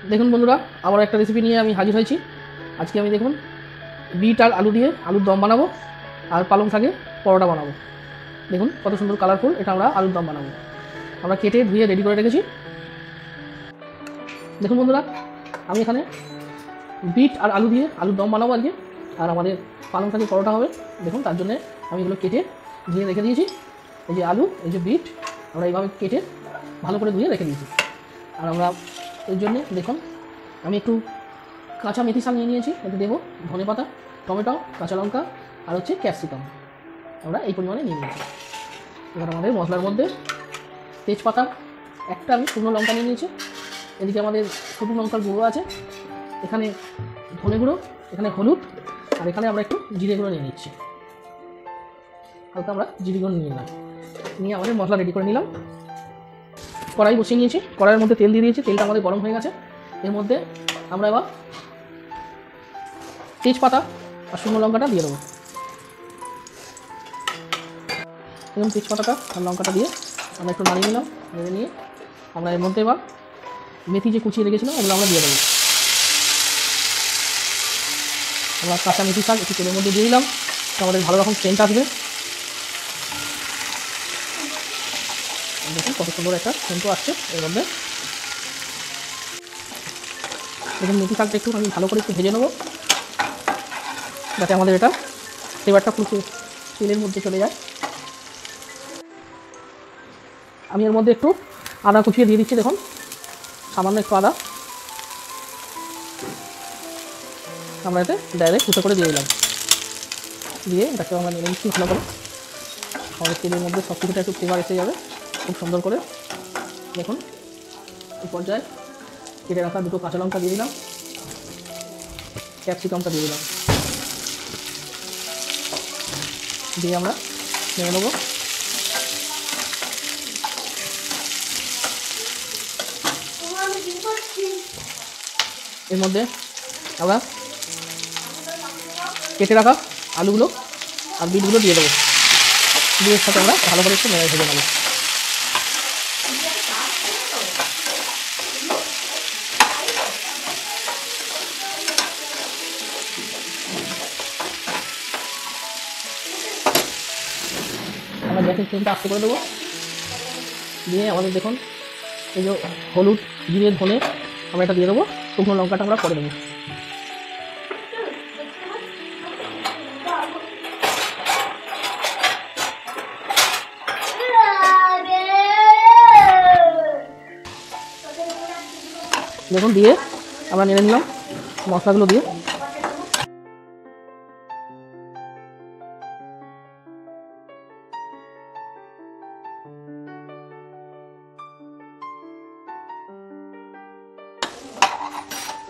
দেখুন বন্ধুরা, আবার একটা রেসিপি নিয়ে আমি হাজির হয়েছি। আজকে আমি দেখুন বিট আর আলু দিয়ে আলুর দম বানাবো আর পালং শাকে পরোটা বানাবো। দেখুন কত সুন্দর কালারফুল, এটা আমরা আলুর দম বানাবো। আমরা কেটে ধুয়ে রেডি করে রেখেছি। দেখুন বন্ধুরা, আমি এখানে বিট আর আলু দিয়ে আলুর দম বানাবো আজকে, আর আমাদের পালং শাকের পরোটা হবে। দেখুন তার জন্য আমি এগুলো কেটে ধুয়ে রেখে দিয়েছি। এই যে আলু, এই যে বিট, আমরা এইভাবে কেটে ভালো করে ধুয়ে রেখে দিয়েছি। আর আমরা এর জন্যে দেখুন আমি একটু কাঁচা মেথি শাক নিয়ে নিয়েছি, এতে দেবো ধনে পাতা, টমেটো, কাঁচা লঙ্কা আর হচ্ছে ক্যাপসিকাম, আমরা এই পরিমাণে নিয়ে নিয়েছি। এবার আমাদের মশলার মধ্যে তেজপাতা একটা, আমি শুকনো লঙ্কা নিয়ে নিয়েছি। এদিকে আমাদের শুকনো লঙ্কার গুঁড়ো আছে, এখানে ধনে গুঁড়ো, এখানে হলুদ, আর এখানে আমরা একটু জিরে গুঁড়ো নিয়ে নিচ্ছি। হালকা আমরা জিরে গুঁড়ো নিয়ে নিলাম, নিয়ে আমাদের মশলা রেডি করে নিলাম। কড়াই বসিয়ে নিয়েছি, কড়াইয়ের মধ্যে তেল দিয়ে দিয়েছি, তেলটা আমাদের গরম হয়ে গেছে। এর মধ্যে আমরা এবার তেজপাতা আর শুকনো লঙ্কাটা দিয়ে দেবো। এবং তেজপাতাটা আর লঙ্কাটা দিয়ে আমরা একটু নাড়িয়ে নিলাম। নেড়ে নিয়ে আমরা এর মধ্যে এবার মেথি যে কুচিয়ে রেখেছিলাম ওগুলো আমরা দিয়ে দেবো। আমরা কাঁচা মেথি শাক একটু তেলের মধ্যে দিয়ে দিলাম, তো আমাদের ভালো রকম সেন্ট আসবে। দেখুন কত সুন্দর একটা সেন্টও আসছে এর মধ্যে। দেখুন মেথি শাকটা একটু আমি ভালো করে একটু ভেজে নেবো, যাতে আমাদের এটা ফ্লেভারটা পুরো তেলের মধ্যে চলে যায়। আমি এর মধ্যে একটু আদা কুচিয়ে দিয়ে দিচ্ছি। দেখুন সামান্য একটু আদা আমরা এতে ডাইরেক্ট কুচো করে দিয়ে দিলাম, দিয়ে এটাকে আমরা নেড়ে নিচ্ছি ভালো করে। আমাদের তেলের মধ্যে সব কিছুটা একটু ফ্লেভার এসে যাবে খুব সুন্দর করে। দেখুন এই পর্যায়ে কেটে রাখা দুটো কাঁচা লঙ্কা দিয়ে দিলাম, ক্যাপসিকামটা দিয়ে দিলাম, দিয়ে আমরা নেড়ে নেবো। এর মধ্যে আমরা কেটে রাখা আলুগুলো আর বিটগুলো দিয়ে দেবো, দিয়ে সাথে আমরা ভালো করে একটু নেড়ে ভেজে নেবো। আমরা গ্যাসের ফ্লেমটা আস্তে করে দেবো, দিয়ে আমাদের দেখুন এই যে হলুদ, জিরে, ধনে আমরা এটা দিয়ে দেবো। শুকনো লঙ্কাটা আমরা পরে দেবো। দেখুন দিয়ে আমরা নেড়ে নিলাম মশলাগুলো দিয়ে।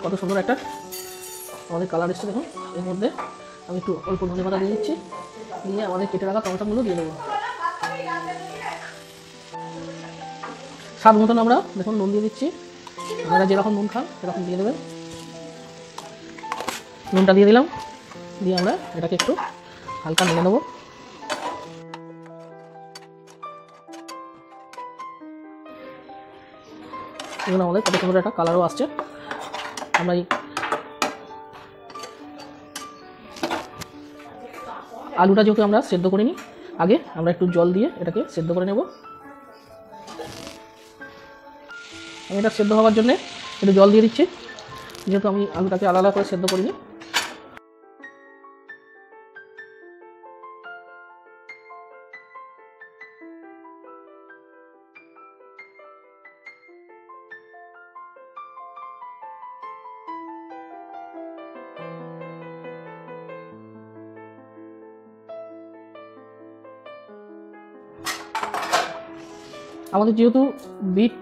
কত সুন্দর একটা আমাদের কালার এসছে দেখুন। এর মধ্যে আমি একটু অল্প ধনে পাতা দিয়ে দিচ্ছি, দিয়ে আমাদের কেটে রাখা টমেটোগুলো দিয়ে দেবো। স্বাদ মতন আমরা দেখুন নুন দিয়ে দিচ্ছি, আপনারা যেরকম নুন খান সেরকম দিয়ে দেবেন। নুনটা দিয়ে দিলাম, দিয়ে আমরা এটাকে একটু হালকা নেড়ে নেবো। এগুলো আমাদের কত সুন্দর একটা কালারও আসছে। আমরা এই আলুটা যেহেতু আমরা সেদ্ধ করিনি আগে, আমরা একটু জল দিয়ে এটাকে সেদ্ধ করে নেব। আমি এটা সেদ্ধ হওয়ার জন্য একটু জল দিয়ে দিচ্ছি, যেহেতু আমি আলুটাকে আলাদা করে সেদ্ধ করিনি। আমাদের যেহেতু বিট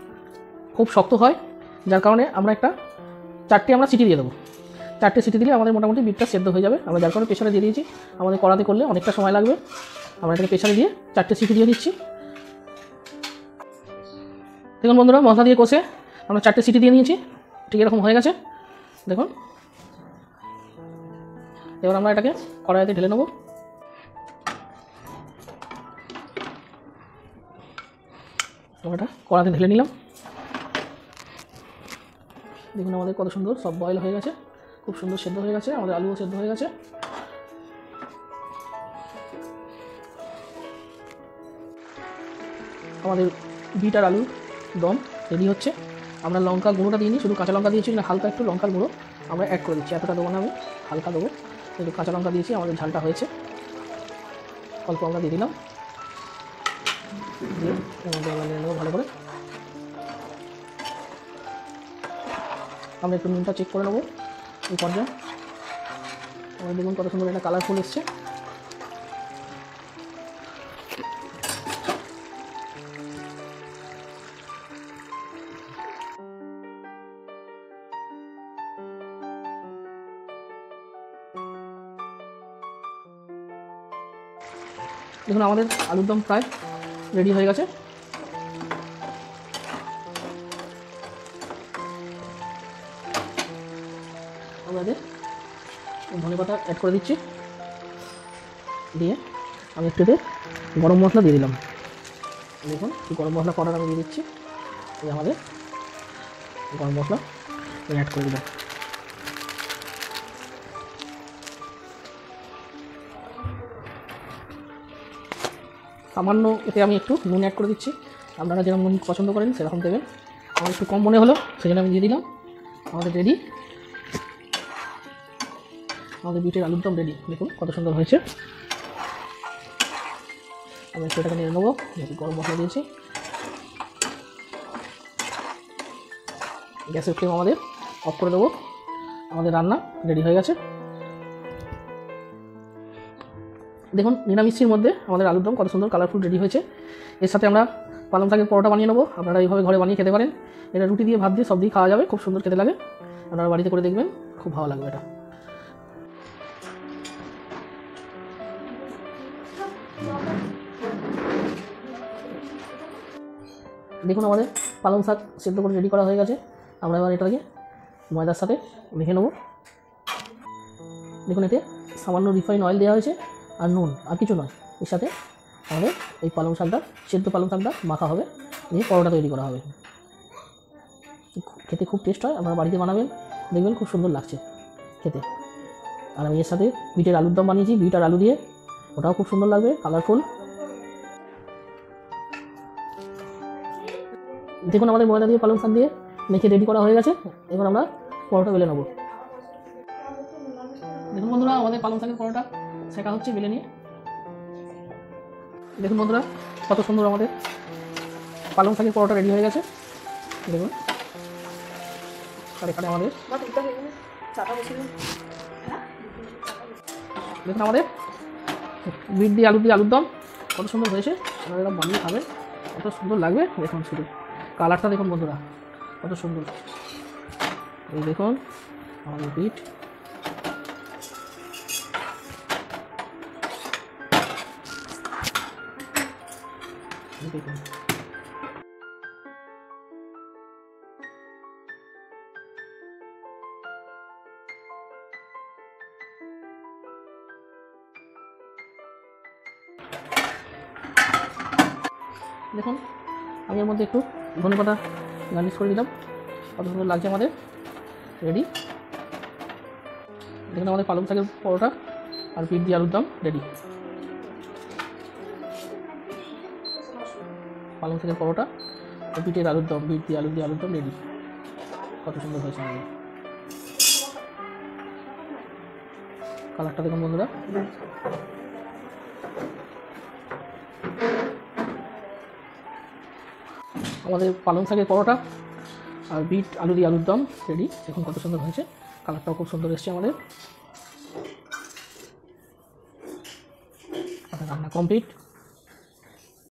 খুব শক্ত হয়, যার কারণে আমরা একটা 4টে আমরা সিটি দিয়ে দেবো। 4টে সিটি দিলে আমাদের মোটামুটি বিটটা সেদ্ধ হয়ে যাবে। আমরা যার কারণে প্রেসারে দিয়ে দিয়েছি, আমাদের কড়াতে করলে অনেকটা সময় লাগবে। আমরা এটাকে প্রেসারে দিয়ে 4টে সিটি দিয়ে দিচ্ছি। দেখুন বন্ধুরা, মশলা দিয়ে কষে আমরা 4টে সিটি দিয়ে নিয়েছি, ঠিক এরকম হয়ে গেছে দেখুন। এবার আমরা এটাকে কড়াইতে ঢেলে নেবো। এটা কড়াতে ঢেলে নিলাম। দেখুন আমাদের কত সুন্দর সব বয়েল হয়ে গেছে, খুব সুন্দর সেদ্ধ হয়ে গেছে, আমাদের আলুও সেদ্ধ হয়ে গেছে। আমাদের বিট আর আলুর দম রেডি হচ্ছে। আমরা লঙ্কা গুঁড়োটা দিইনি, শুধু কাঁচা লঙ্কা দিয়েছি, না হালকা একটু লঙ্কার গুঁড়ো আমরা অ্যাড করে দিচ্ছি। এতটা দেবো না, আমি হালকা দেবো, একটু কাঁচা লঙ্কা দিয়েছি। আমাদের ঝালটা হয়েছে, অল্প আমরা দিয়ে দিলাম, দিয়ে নিয়ে নেবো ভালো করে। আমরা একটু নুনটা চেক করে নেবো এই পর্যায়ে। আমাদের দেখুন কত সুন্দর একটা কালারফুল এসছে। দেখুন আমাদের আলুর দম প্রায় রেডি হয়ে গেছে। আমরা ধনেপাতা অ্যাড করে দিচ্ছি, দিয়ে আমি একটু গরম মশলা দিয়ে দিলাম। দেখুন এই গরম মশলা পাউডার আমি দিয়ে দিচ্ছি, এই আমাদের গরম মশলা অ্যাড করে দিলাম। সামান্য এতে আমি একটু নুন অ্যাড করে দিচ্ছি, আপনারা যেরকম নুন পছন্দ করেন সেরকম দেবেন। আমার একটু কম মনে হলো সেই জন্য আমি দিয়ে দিলাম। আমাদের রেডি, আমাদের বিটের আলুর দম রেডি। দেখুন কত সুন্দর হয়েছে। আমি একটু এটাকে নিয়ে নেবো, যেহেতু গরম মশলা দিয়েছি। গ্যাসের ফ্লেম আমাদের অফ করে দেবো। আমাদের রান্না রেডি হয়ে গেছে। দেখুন নিরামিষের মধ্যে আমাদের আলুর দম কত সুন্দর কালারফুল রেডি হয়েছে। এর সাথে আমরা পালং শাকের পরোটা বানিয়ে নেবো। আপনারা এইভাবে ঘরে বানিয়ে খেতে পারেন। এটা রুটি দিয়ে, ভাত দিয়ে, সব দিয়ে খাওয়া যাবে, খুব সুন্দর খেতে লাগে। আপনারা বাড়িতে করে দেখবেন, খুব ভালো লাগবে এটা। দেখুন আমাদের পালং শাক সেদ্ধ করে রেডি করা হয়ে গেছে। আমরা এবার এটাকে ময়দার সাথে মেখে নেব। দেখুন এতে সামান্য রিফাইন অয়েল দেওয়া হয়েছে আর নুন, আর কিছু নয়। এর সাথে আমাদের এই পালং শাকটা, সেদ্ধ পালং শাকটা মাখা হবে, দিয়ে পরোটা তৈরি করা হবে। খেতে খুব টেস্ট হয়, আপনারা বাড়িতে বানাবেন, দেখবেন খুব সুন্দর লাগছে খেতে। আর আমি এর সাথে বিটের আলুর দম বানিয়েছি, বিট আর আলু দিয়ে, ওটাও খুব সুন্দর লাগবে, কালারফুল। দেখুন আমাদের ময়দা দিয়ে পালং শাক দিয়ে মেখে রেডি করা হয়ে গেছে। এবার আমরা পরোটা বেলে নেব। দেখুন বন্ধুরা আমাদের পালং শাকের পরোটা শেখা হচ্ছে বেলে নিয়ে। দেখুন বন্ধুরা কত সুন্দর আমাদের পালং শাকের পরোটা রেডি হয়ে গেছে। দেখুন এখানে আমাদের দেখুন আমাদের বিট দিয়ে আলুর দম কত সুন্দর হয়েছে। আপনারা এরকম বানিয়ে খাবেন, কত সুন্দর লাগবে। দেখুন শুধু কালারটা দেখুন বন্ধুরা কত সুন্দর। এই দেখুন আমাদের বিট, দেখুন দেখুন আমি এর মধ্যে একটু ধনেপাতা গার্নিশ করে দিলাম, কত সুন্দর লাগছে আমাদের রেডি। দেখুন আমাদের পালং শাকের পরোটা আর বিট দিয়ে আলুর দম রেডি। পালং শাকের পরোটা আর বিটের আলুর দম, বিট দিয়ে আলুর দম রেডি। কত সুন্দর হয়েছে আমাদের কালারটা দেখুন বন্ধুরা। আমাদের পালং শাকের পরোটা আর বিট আলু দিয়ে আলুর দম রেডি। দেখুন কত সুন্দর হয়েছে, কালারটাও খুব সুন্দর এসছে আমাদের। রান্না কমপ্লিট।